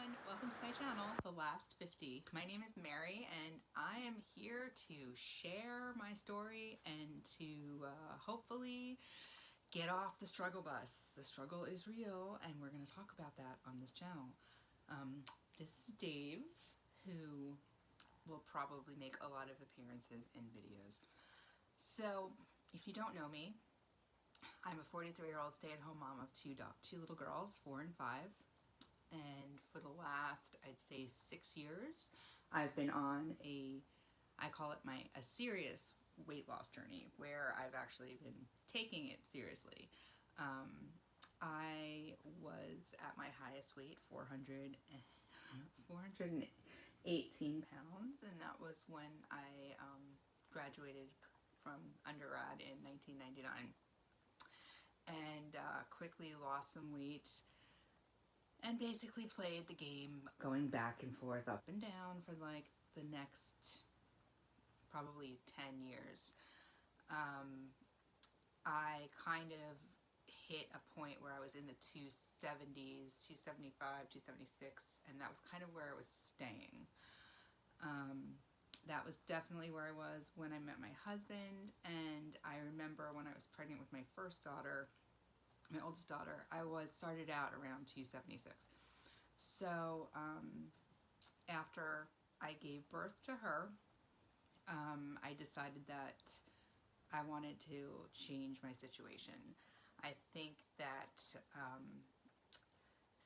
everyone, welcome to my channel, The Last 50. My name is Mary and I am here to share my story and to hopefully get off the struggle bus. The struggle is real and we're going to talk about that on this channel. This is Dave, who will probably make a lot of appearances in videos. So if you don't know me, I'm a 43-year-old stay-at-home mom of two little girls, 4 and 5. And for the last, I'd say 6 years, I've been on I call it a serious weight loss journey where I've actually been taking it seriously. I was at my highest weight, 418 pounds, and that was when I graduated from undergrad in 1999, and quickly lost some weight and basically played the game going back and forth, up and down for like the next probably 10 years. I kind of hit a point where I was in the 270s, 275, 276, and that was kind of where I was staying. That was definitely where I was when I met my husband, and I remember when I was pregnant with my first daughter, my oldest daughter, I started out around 276. So after I gave birth to her, I decided that I wanted to change my situation. I think that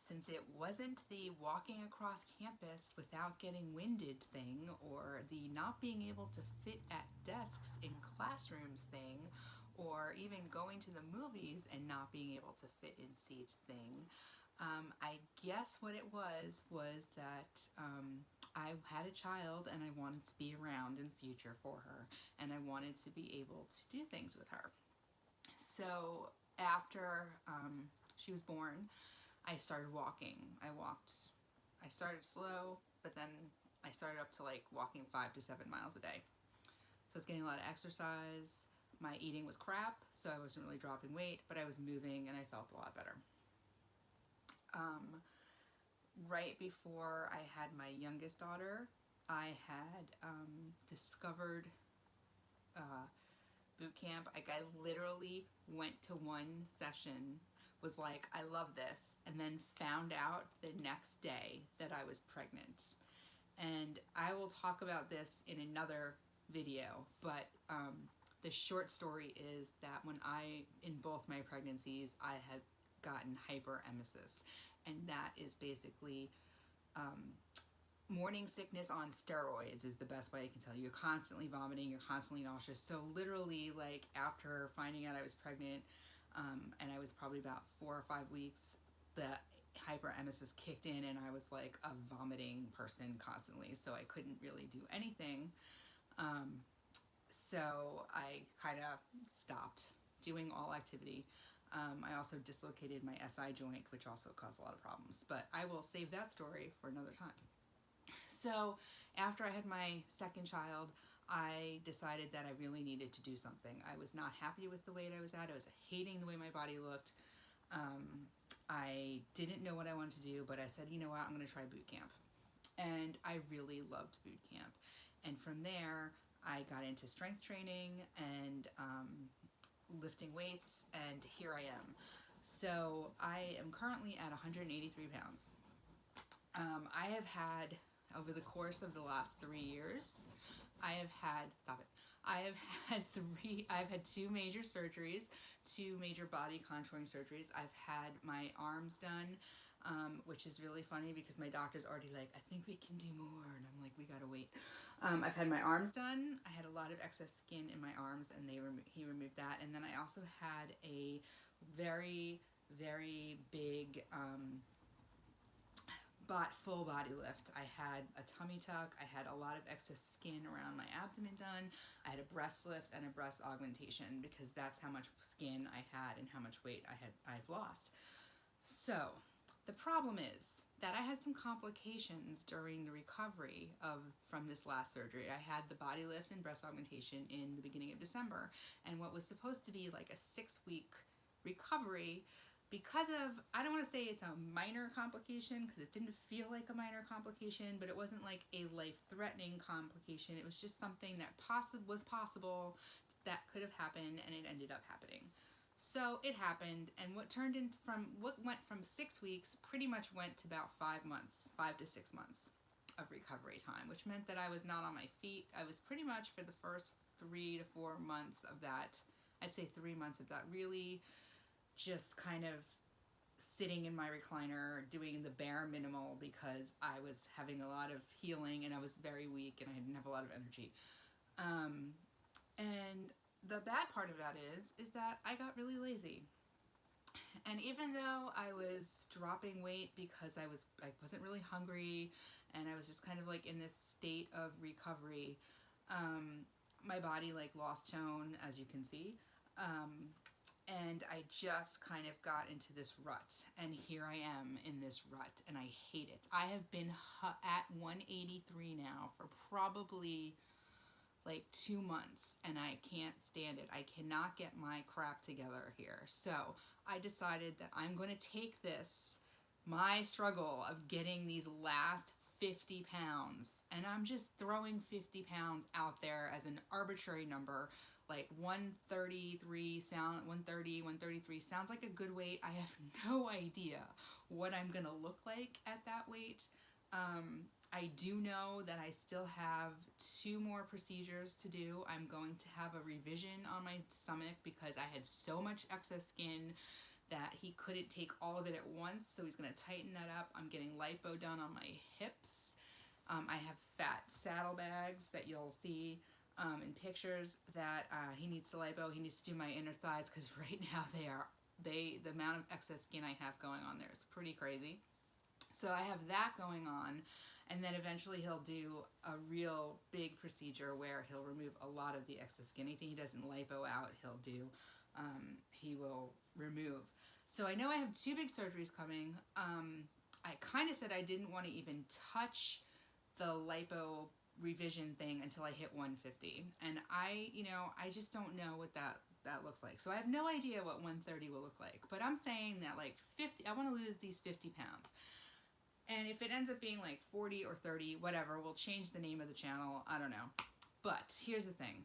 since it wasn't the walking across campus without getting winded thing, or the not being able to fit at desks in classrooms thing, or even going to the movies and not being able to fit in seats thing, I guess what it was that I had a child and I wanted to be around in the future for her, and I wanted to be able to do things with her. So after she was born, I started walking. I started slow, but then I started up to like walking 5 to 7 miles a day. So it's getting a lot of exercise. My eating was crap, so I wasn't really dropping weight, but I was moving and I felt a lot better. Right before I had my youngest daughter, I had discovered boot camp. Like, I literally went to one session, was like, I love this, and then found out the next day that I was pregnant. And I will talk about this in another video, but the short story is that in both my pregnancies, I had gotten hyperemesis, and that is basically morning sickness on steroids is the best way I can tell you. You're constantly vomiting, you're constantly nauseous. So literally, like, after finding out I was pregnant, and I was probably about 4 or 5 weeks, the hyperemesis kicked in and I was like a vomiting person constantly, so I couldn't really do anything. So I kind of stopped doing all activity. I also dislocated my SI joint, which also caused a lot of problems, but I will save that story for another time. So after I had my second child, I decided that I really needed to do something. I was not happy with the weight I was at. I was hating the way my body looked. I didn't know what I wanted to do, but I said, you know what, I'm going to try boot camp. And I really loved boot camp. And from there, I got into strength training and lifting weights, and here I am. So I am currently at 183 pounds. I have had, over the course of the last 3 years, I've had 2 major surgeries, 2 major body contouring surgeries. I've had my arms done, which is really funny because my doctor's already like, I think we can do more, and I'm like, we gotta wait. I've had my arms done. I had a lot of excess skin in my arms, and he removed that. And then I also had a very, very big full body lift. I had a tummy tuck, I had a lot of excess skin around my abdomen done, I had a breast lift and a breast augmentation, because that's how much skin I had and how much weight I've lost. So the problem is that I had some complications during the recovery from this last surgery. I had the body lift and breast augmentation in the beginning of December, and what was supposed to be like a 6-week recovery because of, I don't want to say it's a minor complication because it didn't feel like a minor complication, but it wasn't like a life-threatening complication. It was just something that was possible, that could have happened, and it ended up happening. So it happened, and what went from 6 weeks pretty much went to about 5 months, 5 to 6 months of recovery time, which meant that I was not on my feet. I was pretty much, for the first 3 to 4 months of that, I'd say 3 months of that, really just kind of sitting in my recliner doing the bare minimal because I was having a lot of healing and I was very weak and I didn't have a lot of energy. And the bad part of that is that I got really lazy. And even though I was dropping weight because I wasn't really hungry and I was just kind of like in this state of recovery, my body like lost tone, as you can see. And I just kind of got into this rut, and here I am in this rut, and I hate it. I have been at 183 now for probably like 2 months, and I can't stand it. I cannot get my crap together here. So I decided that I'm going to take this, my struggle of getting these last 50 pounds, and I'm just throwing 50 pounds out there as an arbitrary number. Like 133 sounds like a good weight. I have no idea what I'm gonna look like at that weight. I do know that I still have 2 more procedures to do. I'm going to have a revision on my stomach because I had so much excess skin that he couldn't take all of it at once, so he's gonna tighten that up. I'm getting lipo done on my hips. I have fat saddlebags that you'll see in pictures that he needs to lipo. He needs to do my inner thighs because right now the amount of excess skin I have going on there is pretty crazy. So I have that going on, and then eventually he'll do a real big procedure where he'll remove a lot of the excess skin. Anything he doesn't lipo out, he'll do. He will remove. So I know I have 2 big surgeries coming. I kind of said I didn't want to even touch the lipo revision thing until I hit 150, and I just don't know what that looks like. So I have no idea what 130 will look like, but I'm saying that like 50, I want to lose these 50 pounds, and if it ends up being like 40 or 30, whatever, we'll change the name of the channel. I don't know. But here's the thing,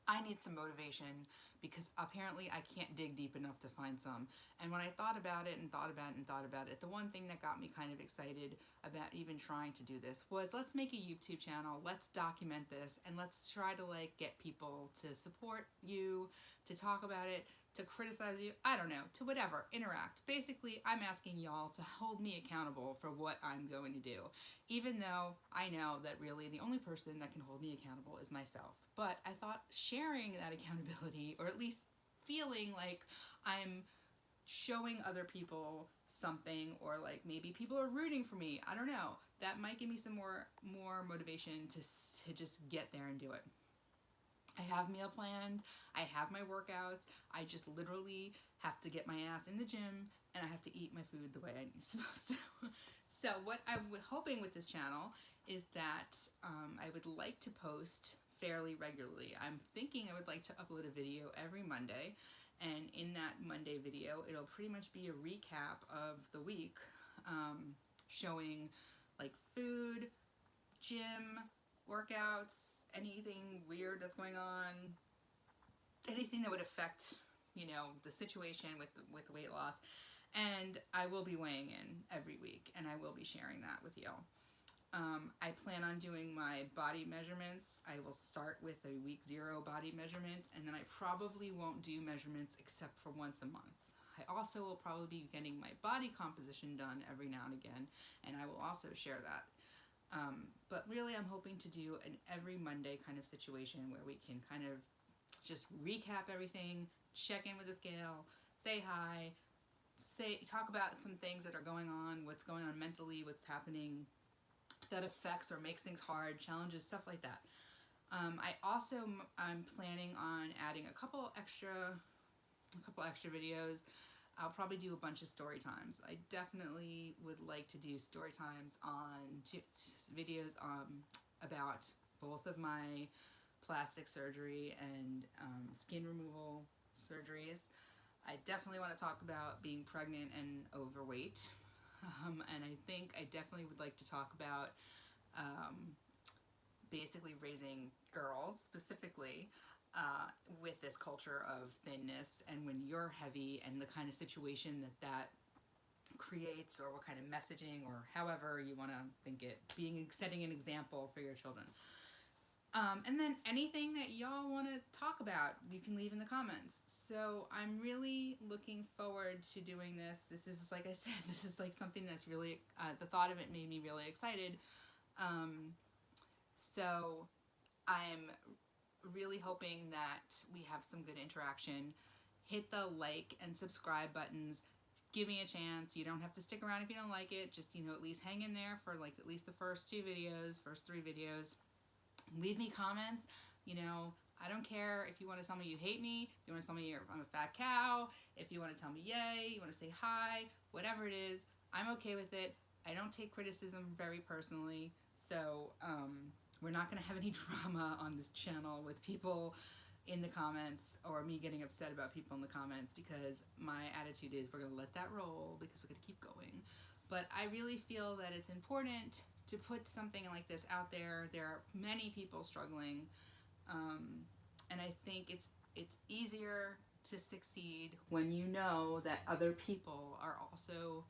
I need some motivation because apparently I can't dig deep enough to find some. And when I thought about it, the one thing that got me kind of excited about even trying to do this was, let's make a YouTube channel, let's document this, and let's try to like get people to support you, to talk about it, to criticize you, I don't know, to whatever, interact. Basically, I'm asking y'all to hold me accountable for what I'm going to do, even though I know that really the only person that can hold me accountable is myself. But I thought sharing that accountability, or at least feeling like I'm showing other people something, or like maybe people are rooting for me, I don't know, that might give me some more motivation to just get there and do it. I have meal planned, I have my workouts, I just literally have to get my ass in the gym and I have to eat my food the way I'm supposed to. So what I'm hoping with this channel is that I would like to post fairly regularly. I'm thinking I would like to upload a video every Monday, and in that Monday video it'll pretty much be a recap of the week, showing like food, gym, workouts, anything weird that's going on, anything that would affect, the situation with weight loss. And I will be weighing in every week, and I will be sharing that with you. I plan on doing my body measurements. I will start with a week 0 body measurement, and then I probably won't do measurements except for once a month. I also will probably be getting my body composition done every now and again, and I will also share that. But really I'm hoping to do an every Monday kind of situation where we can kind of just recap everything, check in with the scale, say hi, talk about some things that are going on, what's going on mentally, what's happening that affects or makes things hard, challenges, stuff like that. I'm planning on adding a couple extra videos. I'll probably do a bunch of story times. I definitely would like to do story times on videos about both of my plastic surgery and skin removal surgeries. I definitely want to talk about being pregnant and overweight. And I think I definitely would like to talk about basically raising girls specifically with this culture of thinness, and when you're heavy and the kind of situation that that creates, or what kind of messaging, or however you want to think it, setting an example for your children. And then anything that y'all want to talk about, you can leave in the comments. So I'm really looking forward to doing this. This is, like I said, this is like something that's really, the thought of it made me really excited. So I'm really hoping that we have some good interaction. Hit the like and subscribe buttons. Give me a chance. You don't have to stick around if you don't like it. Just, at least hang in there for like at least the first 3 videos. Leave me comments. I don't care if you want to tell me you hate me, you want to tell me I'm a fat cow, if you want to tell me yay, you want to say hi, whatever it is, I'm okay with it. I don't take criticism very personally, so we're not going to have any drama on this channel with people in the comments, or me getting upset about people in the comments, because my attitude is we're going to let that roll because we're going to keep going. But I really feel that it's important to put something like this out there. There are many people struggling, and I think it's easier to succeed when you know that other people are also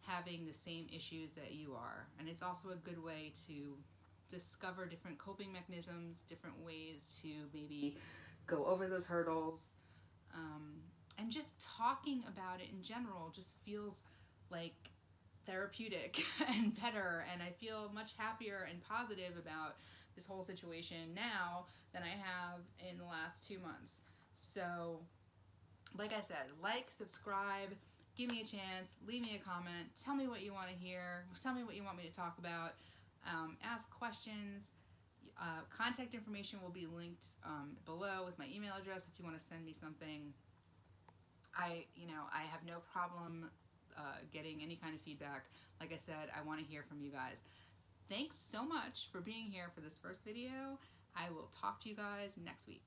having the same issues that you are. And it's also a good way to discover different coping mechanisms, different ways to maybe go over those hurdles, and just talking about it in general just feels like therapeutic and better, and I feel much happier and positive about this whole situation now than I have in the last 2 months. So, like I said, like, subscribe, give me a chance, leave me a comment, tell me what you want to hear, tell me what you want me to talk about, ask questions. Contact information will be linked below with my email address if you want to send me something. I have no problem getting any kind of feedback. Like I said, I want to hear from you guys. Thanks so much for being here for this first video. I will talk to you guys next week.